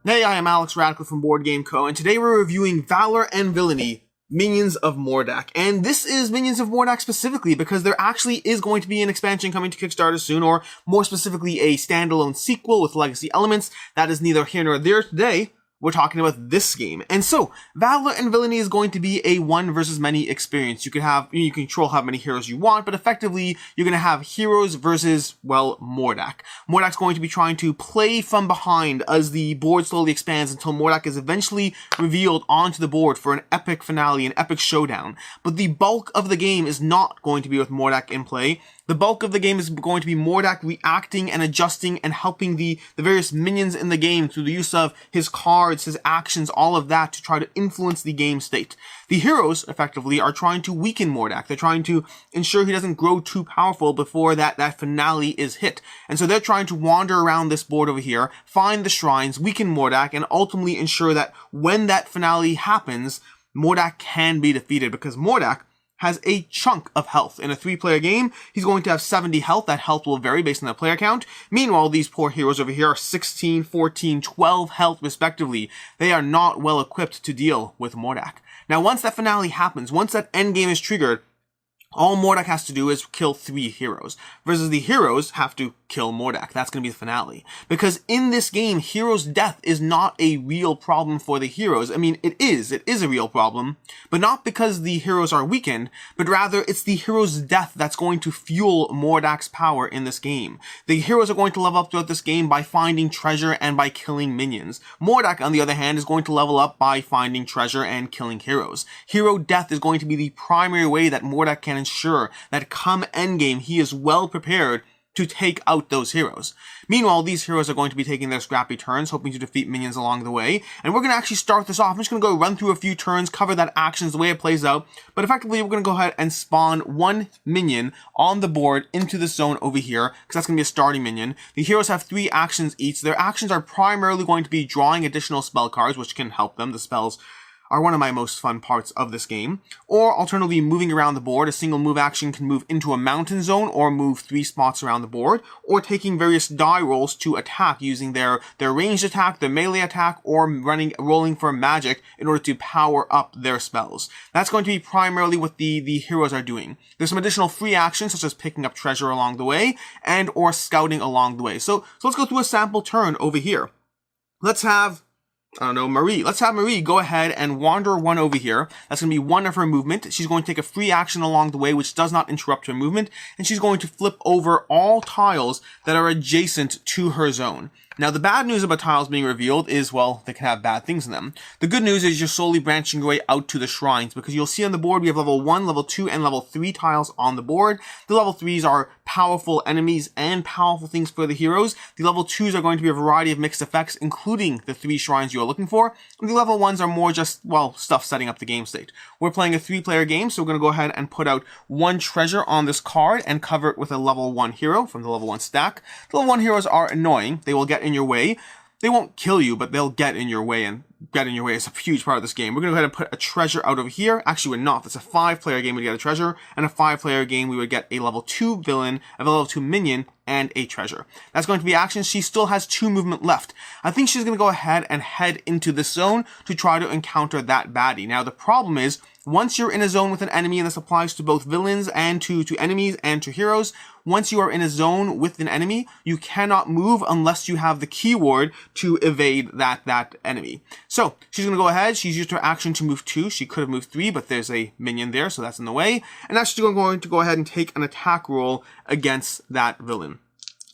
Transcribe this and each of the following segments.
Hey, I am Alex Radcliffe from Board Game Co., and today we're reviewing Valor and Villainy, Minions of Mordak. And this is Minions of Mordak specifically because there actually is going to be an expansion coming to Kickstarter soon, or more specifically a standalone sequel with legacy elements. That is neither here nor there today. We're talking about this game. And so, Valor and Villainy is going to be a one versus many experience. You can control how many heroes you want, but effectively, you're going to have heroes versus, well, Mordak. Mordak's going to be trying to play from behind as the board slowly expands until Mordak is eventually revealed onto the board for an epic finale, an epic showdown. But the bulk of the game is not going to be with Mordak in play. The bulk of the game is going to be Mordak reacting and adjusting and helping the various minions in the game through the use of his cards, his actions, all of that to try to influence the game state. The heroes, effectively, are trying to weaken Mordak. They're trying to ensure he doesn't grow too powerful before that finale is hit. And so they're trying to wander around this board over here, find the shrines, weaken Mordak, and ultimately ensure that when that finale happens, Mordak can be defeated, because Mordak has a chunk of health. In a 3-player game, he's going to have 70 health. That health will vary based on the player count. Meanwhile, these poor heroes over here are 16, 14, 12 health respectively. They are not well equipped to deal with Mordak. Now, once that finale happens, once that endgame is triggered, all Mordak has to do is kill 3 heroes, versus the heroes have to kill Mordak. That's going to be the finale. Because in this game, heroes' death is not a real problem for the heroes. I mean, it is a real problem, but not because the heroes are weakened, but rather it's the hero's death that's going to fuel Mordak's power in this game. The heroes are going to level up throughout this game by finding treasure and by killing minions. Mordak, on the other hand, is going to level up by finding treasure and killing heroes. Hero death is going to be the primary way that Mordak can ensure that come endgame he is well prepared to take out those heroes. Meanwhile, these heroes are going to be taking their scrappy turns, hoping to defeat minions along the way, and we're going to actually start this off. I'm just going to go run through a few turns, cover that actions, the way it plays out, but effectively we're going to go ahead and spawn one minion on the board into the zone over here, because that's going to be a starting minion. The heroes have 3 actions each. Their actions are primarily going to be drawing additional spell cards, which can help them. The spells are one of my most fun parts of this game. Or alternatively, moving around the board. A single move action can move into a mountain zone or move 3 spots around the board, or taking various die rolls to attack using their ranged attack, their melee attack, or rolling for magic in order to power up their spells. That's going to be primarily what the heroes are doing. There's some additional free actions such as picking up treasure along the way and or scouting along the way. So let's go through a sample turn over here. Let's have Marie. Let's have Marie go ahead and wander 1 over here. That's going to be 1 of her movement. She's going to take a free action along the way, which does not interrupt her movement, and she's going to flip over all tiles that are adjacent to her zone. Now, the bad news about tiles being revealed is, well, they can have bad things in them. The good news is you're slowly branching your way out to the shrines, because you'll see on the board we have level 1, level 2, and level 3 tiles on the board. The level 3s are powerful enemies and powerful things for the heroes. The level 2s are going to be a variety of mixed effects, including the 3 shrines you are looking for. And the level 1s are more just, well, stuff setting up the game state. We're playing a 3-player game, so we're going to go ahead and put out 1 treasure on this card and cover it with a level 1 hero from the level 1 stack. The level 1 heroes are annoying. They will get in your way. They won't kill you, but they'll get in your way, and get in your way is a huge part of this game. We're going to go ahead and put a treasure out over here. Actually, we're not. That's a 5-player game. We get a treasure, and a 5-player game we would get a level 2 villain, a level 2 minion, and a treasure. That's going to be actions. She still has 2 movement left. I think she's going to go ahead and head into this zone to try to encounter that baddie. Now, the problem is, once you're in a zone with an enemy, and this applies to both villains and to enemies and to heroes, once you are in a zone with an enemy, you cannot move unless you have the keyword to evade that enemy. So, she's going to go ahead. She's used her action to move 2. She could have moved 3, but there's a minion there, so that's in the way. And now she's going to go ahead and take an attack roll against that villain.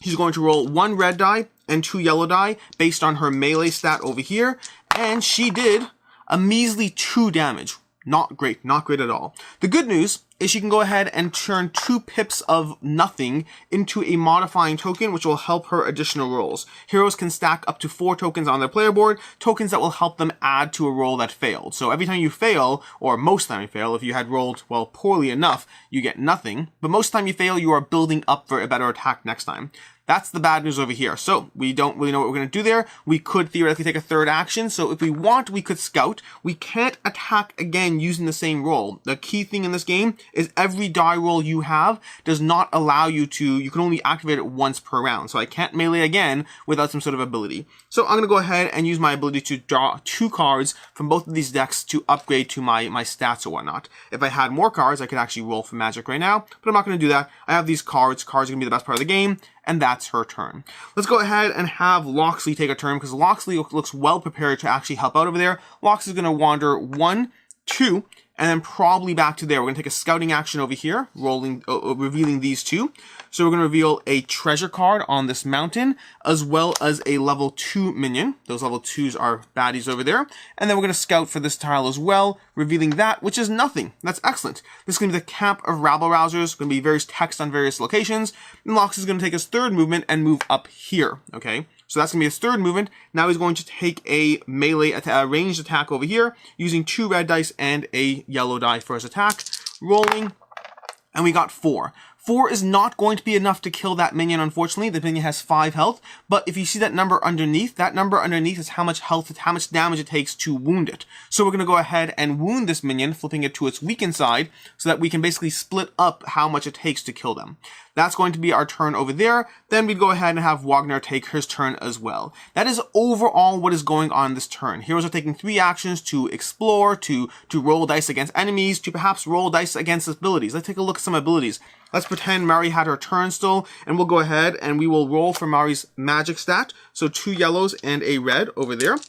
She's going to roll 1 red die and 2 yellow die based on her melee stat over here. And she did a measly 2 damage. Not great at all. The good news is she can go ahead and turn 2 pips of nothing into a modifying token, which will help her additional rolls. Heroes can stack up to 4 tokens on their player board, tokens that will help them add to a roll that failed. So every time you fail, or most time you fail, if you had rolled, well, poorly enough, you get nothing. But most time you fail, you are building up for a better attack next time. That's the bad news over here. So we don't really know what we're going to do there. We could theoretically take a 3rd action. So if we want, we could scout. We can't attack again using the same roll. The key thing in this game is every die roll you have does not allow you to, you can only activate it once per round. So I can't melee again without some sort of ability. So I'm going to go ahead and use my ability to draw 2 cards from both of these decks to upgrade to my stats or whatnot. If I had more cards, I could actually roll for magic right now, but I'm not going to do that. I have these cards. Cards are going to be the best part of the game, and that's her turn. Let's go ahead and have Loxley take a turn, because Loxley looks well prepared to actually help out over there. Loxley's going to wander 1, 2, and then probably back to there. We're going to take a scouting action over here, revealing these 2. So we're going to reveal a treasure card on this mountain, as well as a level 2 minion. Those level 2s are baddies over there. And then we're going to scout for this tile as well, revealing that, which is nothing. That's excellent. This is going to be the camp of rabble-rousers. Going to be various text on various locations. And Lox is going to take his 3rd movement and move up here, okay? So that's going to be his 3rd movement. Now he's going to take a melee ranged attack over here, using 2 red dice and a yellow die for his attack. Rolling, and we got 4. 4 is not going to be enough to kill that minion, unfortunately. The minion has 5 health, but if you see that number underneath is how much health, how much damage it takes to wound it. So we're going to go ahead and wound this minion, flipping it to its weakened side, so that we can basically split up how much it takes to kill them. That's going to be our turn over there. Then we'd go ahead and have Wagner take his turn as well. That is overall what is going on this turn. Heroes are taking 3 actions to explore, to roll dice against enemies, to perhaps roll dice against abilities. Let's take a look at some abilities. Let's pretend Mari had her turn still, and we'll go ahead and we will roll for Mari's magic stat. So 2 yellows and a red over there.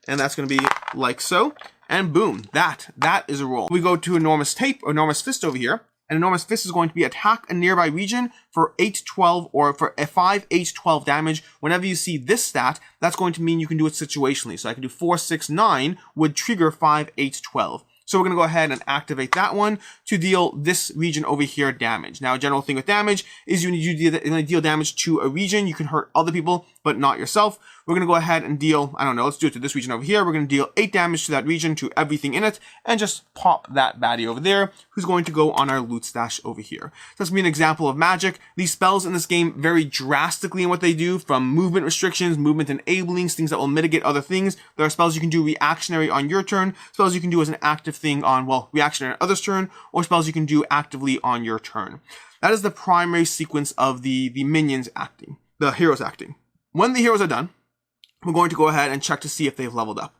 And that's going to be like so. And boom, that is a roll. We go to Enormous Fist over here. An Enormous Fist is going to be attack a nearby region for 8-12 or for a 5-8-12 damage. Whenever you see this stat, that's going to mean you can do it situationally. So I can do 4-6-9 would trigger 5-8-12. So we're going to go ahead and activate that one to deal this region over here damage. Now, a general thing with damage is when you deal damage to a region, you can hurt other people, but not yourself. We're going to go ahead and deal, I don't know, let's do it to this region over here. We're going to deal 8 damage to that region, to everything in it, and just pop that baddie over there, who's going to go on our loot stash over here. So that's going to be an example of magic. These spells in this game vary drastically in what they do, from movement restrictions, movement enablings, things that will mitigate other things. There are spells you can do reactionary on your turn, spells you can do as an active thing on, well, reactionary on others' turn, or spells you can do actively on your turn. That is the primary sequence of the minions acting, the heroes acting. When the heroes are done, we're going to go ahead and check to see if they've leveled up.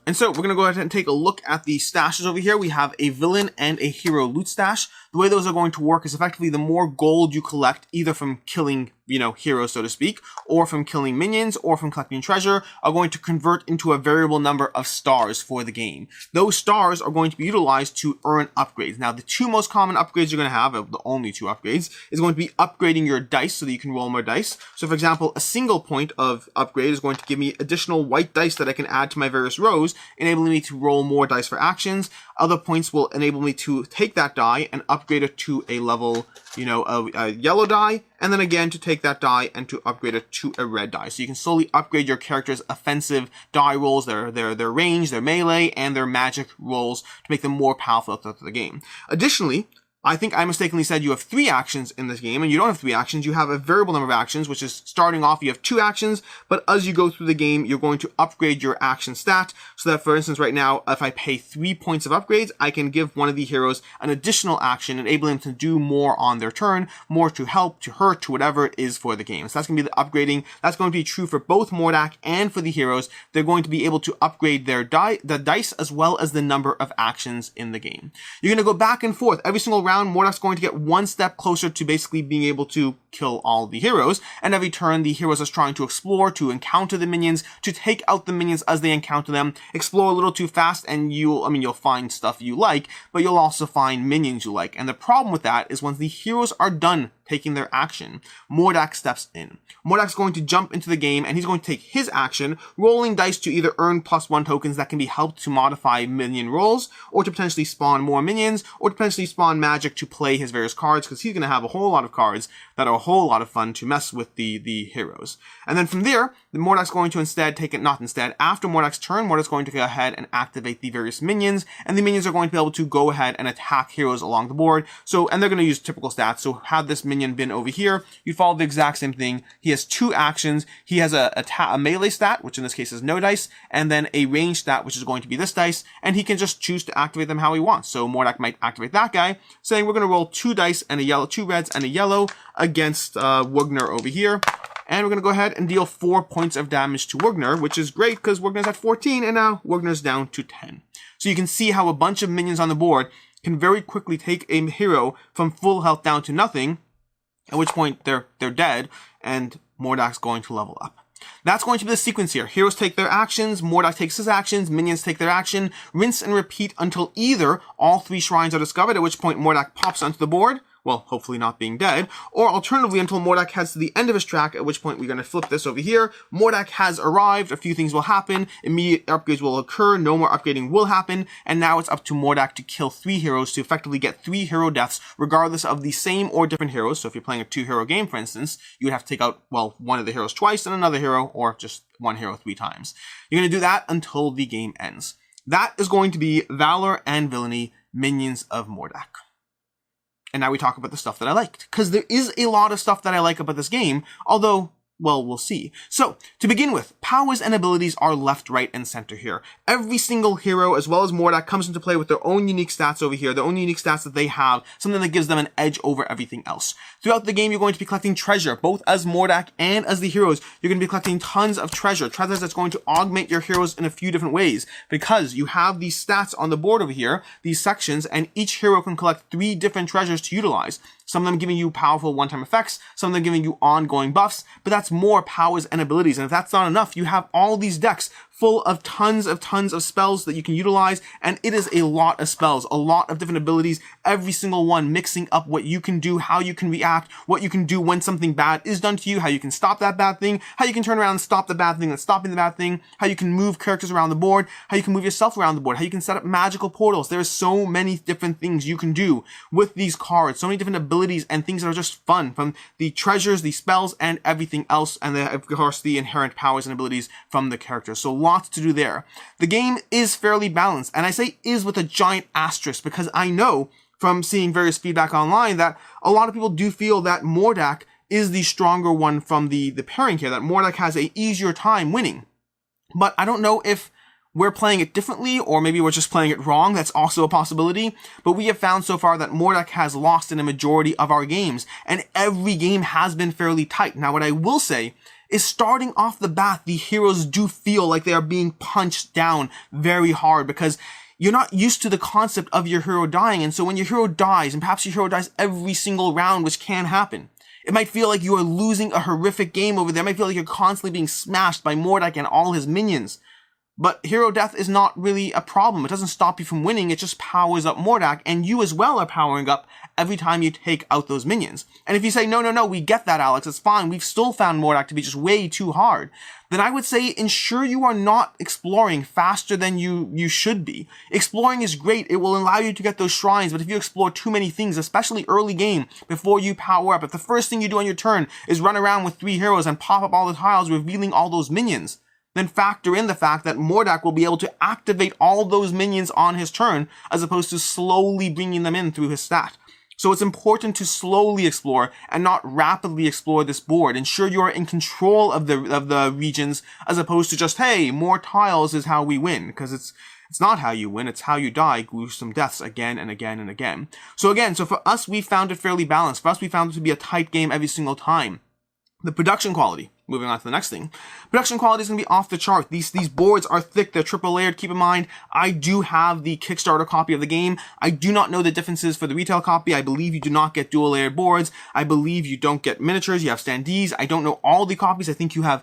And so we're going to go ahead and take a look at the stashes over here. We have a villain and a hero loot stash. The way those are going to work is effectively the more gold you collect, either from killing, heroes, so to speak, or from killing minions, or from collecting treasure, are going to convert into a variable number of stars for the game. Those stars are going to be utilized to earn upgrades. Now, the 2 most common upgrades you're going to have, the only 2 upgrades, is going to be upgrading your dice so that you can roll more dice. So, for example, a single point of upgrade is going to give me additional white dice that I can add to my various rows, enabling me to roll more dice for actions. Other points will enable me to take that die and upgrade it to a level, a yellow die, and then again to take that die and to upgrade it to a red die. So you can slowly upgrade your character's offensive die rolls, their range, their melee, and their magic rolls to make them more powerful throughout the game. Additionally, I think I mistakenly said you have 3 actions in this game, and you don't have 3 actions. You have a variable number of actions, which is starting off, you have 2 actions, but as you go through the game, you're going to upgrade your action stat, so that, for instance, right now, if I pay 3 points of upgrades, I can give one of the heroes an additional action, enabling them to do more on their turn, more to help, to hurt, to whatever it is for the game. So that's going to be the upgrading. That's going to be true for both Mordak and for the heroes. They're going to be able to upgrade their the dice, as well as the number of actions in the game. You're going to go back and forth every single round. Mordak's going to get 1 step closer to basically being able to kill all the heroes, and every turn the heroes are trying to explore, to encounter the minions, to take out the minions as they encounter them. Explore a little too fast and you'll find stuff you like, but you'll also find minions you like. And the problem with that is once the heroes are done taking their action, Mordak steps in. Mordak's going to jump into the game, and he's going to take his action, rolling dice to either earn +1 tokens that can be helped to modify minion rolls, or to potentially spawn more minions, or to potentially spawn magic to play his various cards, because he's going to have a whole lot of cards that are a whole lot of fun to mess with the heroes. And then from there, the Mordak's going to after Mordak's turn, Mordak's going to go ahead and activate the various minions, and the minions are going to be able to go ahead and attack heroes along the board. So, and they're going to use typical stats. So had this minion been over here, you follow the exact same thing. He has 2 actions. He has a melee stat, which in this case is no dice, and then a range stat, which is going to be this dice, and he can just choose to activate them how he wants. So Mordak might activate that guy, saying we're going to roll 2 dice and a yellow, 2 reds and a yellow against Wagner over here. And we're going to go ahead and deal 4 points of damage to Wugner, which is great because Wugner's at 14 and now Wugner's down to 10. So you can see how a bunch of minions on the board can very quickly take a hero from full health down to nothing, at which point they're dead, and Mordak's going to level up. That's going to be the sequence here. Heroes take their actions, Mordak takes his actions, minions take their action, rinse and repeat until either all 3 shrines are discovered, at which point Mordak pops onto the board, well, hopefully not being dead, or alternatively until Mordak heads to the end of his track, at which point we're going to flip this over here. Mordak has arrived, a few things will happen, immediate upgrades will occur, no more upgrading will happen, and now it's up to Mordak to kill 3 heroes to effectively get 3 hero deaths, regardless of the same or different heroes. So if you're playing a 2-hero game, for instance, you would have to take out, well, one of the heroes twice and another hero, or just one hero 3 times. You're going to do that until the game ends. That is going to be Valor and Villainy, Minions of Mordak. And now we talk about the stuff that I liked, because there is a lot of stuff that I like about this game, although, well, we'll see. So, to begin with, powers and abilities are left, right, and center here. Every single hero, as well as Mordak, comes into play with their own unique stats over here, their own unique stats that they have, something that gives them an edge over everything else. Throughout the game, you're going to be collecting treasure, both as Mordak and as the heroes. You're going to be collecting tons of treasures that's going to augment your heroes in a few different ways, because you have these stats on the board over here, these sections, and each hero can collect 3 different treasures to utilize. Some of them giving you powerful one-time effects, some of them giving you ongoing buffs, but that's more powers and abilities. And if that's not enough, you have all these decks full of tons of spells that you can utilize, and it is a lot of spells, a lot of different abilities, every single one mixing up what you can do, how you can react, what you can do when something bad is done to you, how you can stop that bad thing, how you can turn around and stop the bad thing that's stopping the bad thing, how you can move characters around the board, how you can move yourself around the board, how you can set up magical portals. There are so many different things you can do with these cards, so many different abilities and things that are just fun, from the treasures, the spells, and everything else, and of course the inherent powers and abilities from the characters. So lots to do there. The game is fairly balanced, and I say is with a giant asterisk, because I know from seeing various feedback online that a lot of people do feel that Mordak is the stronger one from the pairing here, that Mordak has a easier time winning. But I don't know if we're playing it differently, or maybe we're just playing it wrong. That's also a possibility. But we have found so far that Mordak has lost in a majority of our games, and every game has been fairly tight. Now, what I will say is, starting off the bat, the heroes do feel like they are being punched down very hard, because you're not used to the concept of your hero dying. And so when your hero dies, and perhaps your hero dies every single round, which can happen, it might feel like you are losing a horrific game over there. It might feel like you're constantly being smashed by Mordak and all his minions. But hero death is not really a problem. It doesn't stop you from winning. It just powers up Mordak, and you as well are powering up every time you take out those minions. And if you say, no, we get that, Alex, it's fine, we've still found Mordak to be just way too hard, then I would say ensure you are not exploring faster than you should be. Exploring is great. It will allow you to get those shrines, but if you explore too many things, especially early game, before you power up, if the first thing you do on your turn is run around with 3 heroes and pop up all the tiles, revealing all those minions, then factor in the fact that Mordak will be able to activate all those minions on his turn, as opposed to slowly bringing them in through his stat. So it's important to slowly explore and not rapidly explore this board. Ensure you are in control of the regions, as opposed to just, hey, more tiles is how we win, because it's not how you win, it's how you die gruesome deaths again and again and again. So for us, we found it fairly balanced. For us, we found it to be a tight game every single time. The production quality. Moving on to the next thing. Production quality is going to be off the chart. These boards are thick. They're triple layered. Keep in mind, I do have the Kickstarter copy of the game. I do not know the differences for the retail copy. I believe you do not get dual layered boards. I believe you don't get miniatures. You have standees. I don't know all the copies. I think you have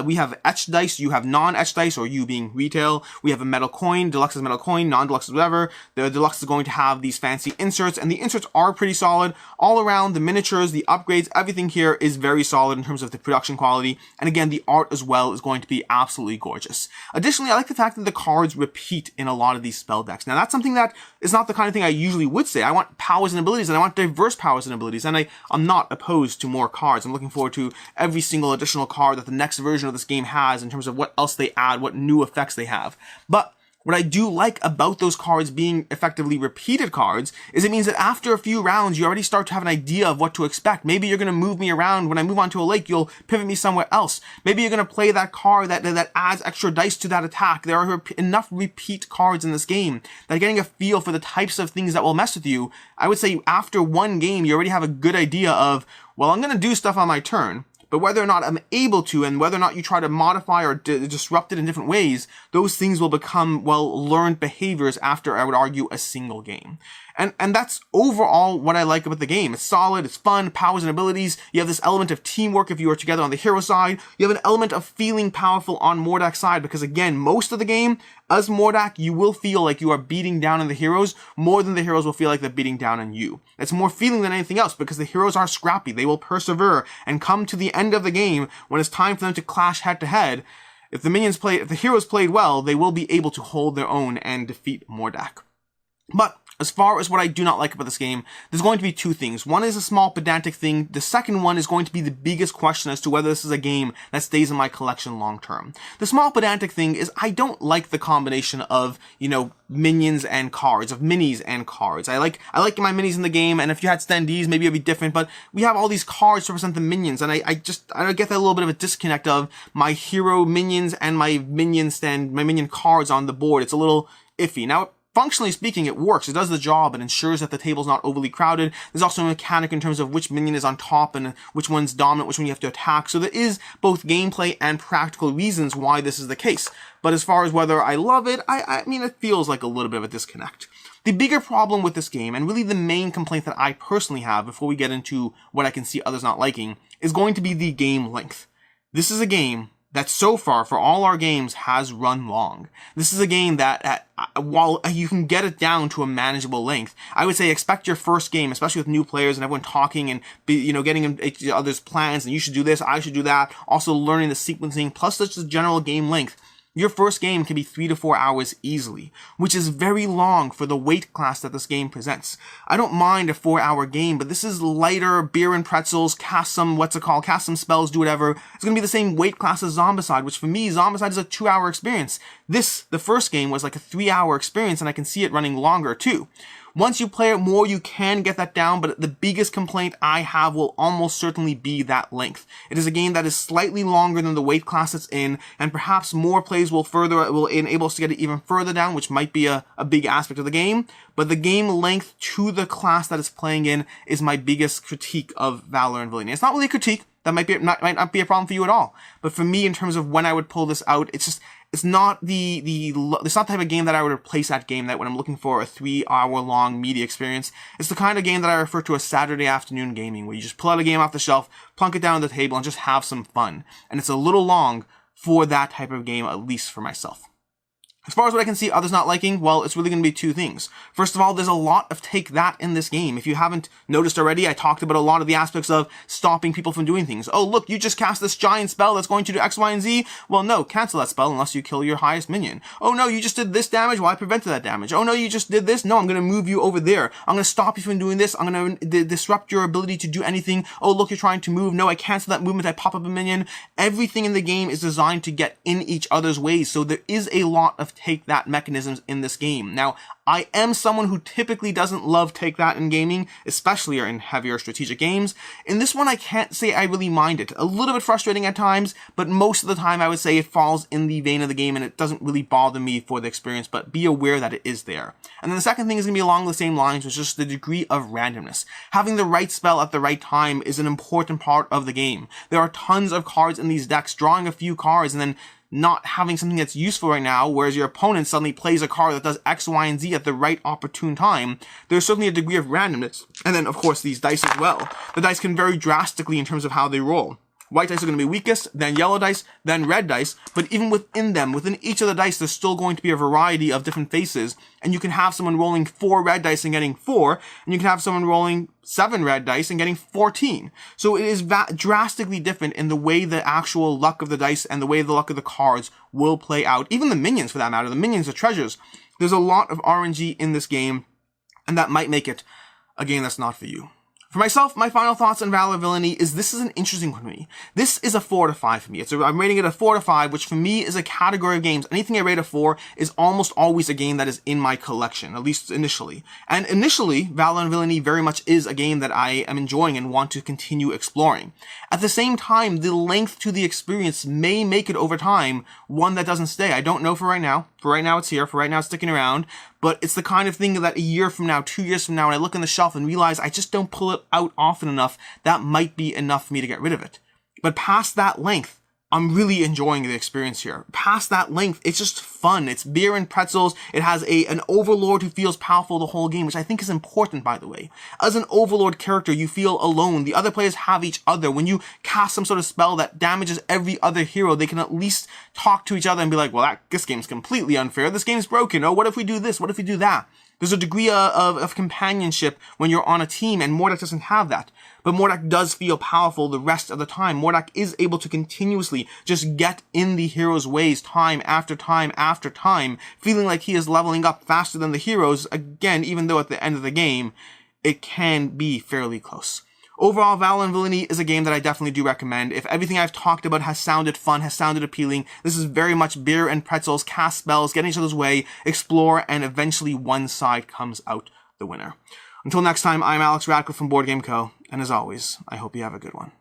we have etched dice, you have non-etched dice, or you being retail. We have a metal coin, deluxe is metal coin, non-deluxe is whatever. The deluxe is going to have these fancy inserts, and the inserts are pretty solid. All around, the miniatures, the upgrades, everything here is very solid in terms of the production quality. And again, the art as well is going to be absolutely gorgeous. Additionally, I like the fact that the cards repeat in a lot of these spell decks. Now, that's something that is not the kind of thing I usually would say. I want powers and abilities, and I want diverse powers and abilities, and I'm not opposed to more cards. I'm looking forward to every single additional card that the next version of this game has in terms of what else they add, what new effects they have. But what I do like about those cards being effectively repeated cards is it means that after a few rounds, you already start to have an idea of what to expect. Maybe you're going to move me around. When I move onto a lake, you'll pivot me somewhere else. Maybe you're going to play that card that adds extra dice to that attack. There are enough repeat cards in this game that getting a feel for the types of things that will mess with you. I would say after one game, you already have a good idea of, well, I'm going to do stuff on my turn, But whether or not I'm able to, and whether or not you try to modify or disrupt it in different ways, those things will become, well, learned behaviors after, I would argue, a single game. And that's overall what I like about the game. It's solid, it's fun, powers and abilities. You have this element of teamwork if you are together on the hero side. You have an element of feeling powerful on Mordak's side, because again, most of the game, as Mordak, you will feel like you are beating down on the heroes more than the heroes will feel like they're beating down on you. It's more feeling than anything else, because the heroes are scrappy. They will persevere and come to the end of the game when it's time for them to clash head to head. If the heroes played well, they will be able to hold their own and defeat Mordak. But as far as what I do not like about this game, there's going to be two things. One is a small pedantic thing. The second one is going to be the biggest question as to whether this is a game that stays in my collection long term. The small pedantic thing is I don't like the combination of, minions and cards, of minis and cards. I like my minis in the game, and if you had standees, maybe it'd be different, but we have all these cards to represent the minions, and I get that little bit of a disconnect of my hero minions and my minion cards on the board. It's a little iffy. Now, functionally speaking, it works. It does the job. It ensures that the table's not overly crowded. There's also a mechanic in terms of which minion is on top and which one's dominant, which one you have to attack. So there is both gameplay and practical reasons why this is the case. But as far as whether I love it, I mean, it feels like a little bit of a disconnect. The bigger problem with this game, and really the main complaint that I personally have before we get into what I can see others not liking, is going to be the game length. This is a game that so far, for all our games, has run long. This is a game that, while you can get it down to a manageable length, I would say expect your first game, especially with new players and everyone talking and, getting each other's plans, and you should do this, I should do that, also learning the sequencing, plus just the general game length. Your first game can be 3 to 4 hours easily, which is very long for the weight class that this game presents. I don't mind a 4-hour game, but this is lighter, beer and pretzels, cast some spells, do whatever. It's gonna be the same weight class as Zombicide, which for me, Zombicide is a 2-hour experience. The first game was like a 3-hour experience, and I can see it running longer too. Once you play it more, you can get that down, but the biggest complaint I have will almost certainly be that length. It is a game that is slightly longer than the weight class it's in, and perhaps more plays will enable us to get it even further down, which might be a big aspect of the game. But the game length to the class that it's playing in is my biggest critique of Valor and Villainy. It's not really a critique. That might not be a problem for you at all. But for me, in terms of when I would pull this out, it's not the type of game that I would replace that game that when I'm looking for a 3-hour long media experience. It's the kind of game that I refer to as Saturday afternoon gaming, where you just pull out a game off the shelf, plunk it down on the table, and just have some fun. And it's a little long for that type of game, at least for myself. As far as what I can see others not liking, well, it's really going to be two things. First of all, there's a lot of take that in this game. If you haven't noticed already, I talked about a lot of the aspects of stopping people from doing things. Oh, look, you just cast this giant spell that's going to do X, Y, and Z. Well, no, cancel that spell unless you kill your highest minion. Oh, no, you just did this damage. Well, I prevented that damage. Oh, no, you just did this. No, I'm going to move you over there. I'm going to stop you from doing this. I'm going to disrupt your ability to do anything. Oh, look, you're trying to move. No, I cancel that movement. I pop up a minion. Everything in the game is designed to get in each other's ways. So there is a lot of take that mechanisms in this game. Now, I am someone who typically doesn't love take that in gaming, especially in heavier strategic games. In this one, I can't say I really mind it. A little bit frustrating at times, but most of the time I would say it falls in the vein of the game and it doesn't really bother me for the experience, but be aware that it is there. And then the second thing is going to be along the same lines, which is just the degree of randomness. Having the right spell at the right time is an important part of the game. There are tons of cards in these decks, drawing a few cards and then not having something that's useful right now, whereas your opponent suddenly plays a card that does X, Y, and Z at the right opportune time. There's certainly a degree of randomness. And then, of course, these dice as well. The dice can vary drastically in terms of how they roll. White dice are going to be weakest, then yellow dice, then red dice, but even within them, within each of the dice, there's still going to be a variety of different faces, and you can have someone rolling 4 red dice and getting 4, and you can have someone rolling 7 red dice and getting 14. So it is drastically different in the way the actual luck of the dice and the way the luck of the cards will play out. Even the minions, for that matter. The minions are treasures. There's a lot of RNG in this game, and that might make it a game that's not for you. For myself, my final thoughts on Valor Villainy is this is an interesting one for me. This is a 4 to 5 for me. I'm rating it a 4 to 5, which for me is a category of games. Anything I rate a 4 is almost always a game that is in my collection, at least initially. And initially, Valor and Villainy very much is a game that I am enjoying and want to continue exploring. At the same time, the length to the experience may make it over time one that doesn't stay. I don't know for right now. For right now, it's here. For right now, it's sticking around. But it's the kind of thing that a year from now, 2 years from now, when I look on the shelf and realize I just don't pull it out often enough, that might be enough for me to get rid of it. But past that length, I'm really enjoying the experience here. Past that length, it's just fun. It's beer and pretzels. It has an overlord who feels powerful the whole game, which I think is important, by the way. As an overlord character, you feel alone. The other players have each other. When you cast some sort of spell that damages every other hero, they can at least talk to each other and be like, well, this game's completely unfair. This game's broken. Oh, what if we do this? What if we do that? There's a degree of companionship when you're on a team, and Mordak doesn't have that. But Mordak does feel powerful the rest of the time. Mordak is able to continuously just get in the hero's ways time after time after time, feeling like he is leveling up faster than the heroes, again, even though at the end of the game, it can be fairly close. Overall, Valor and Villainy is a game that I definitely do recommend. If everything I've talked about has sounded fun, has sounded appealing, this is very much beer and pretzels, cast spells, get in each other's way, explore, and eventually one side comes out the winner. Until next time, I'm Alex Radcliffe from Board Game Co., and as always, I hope you have a good one.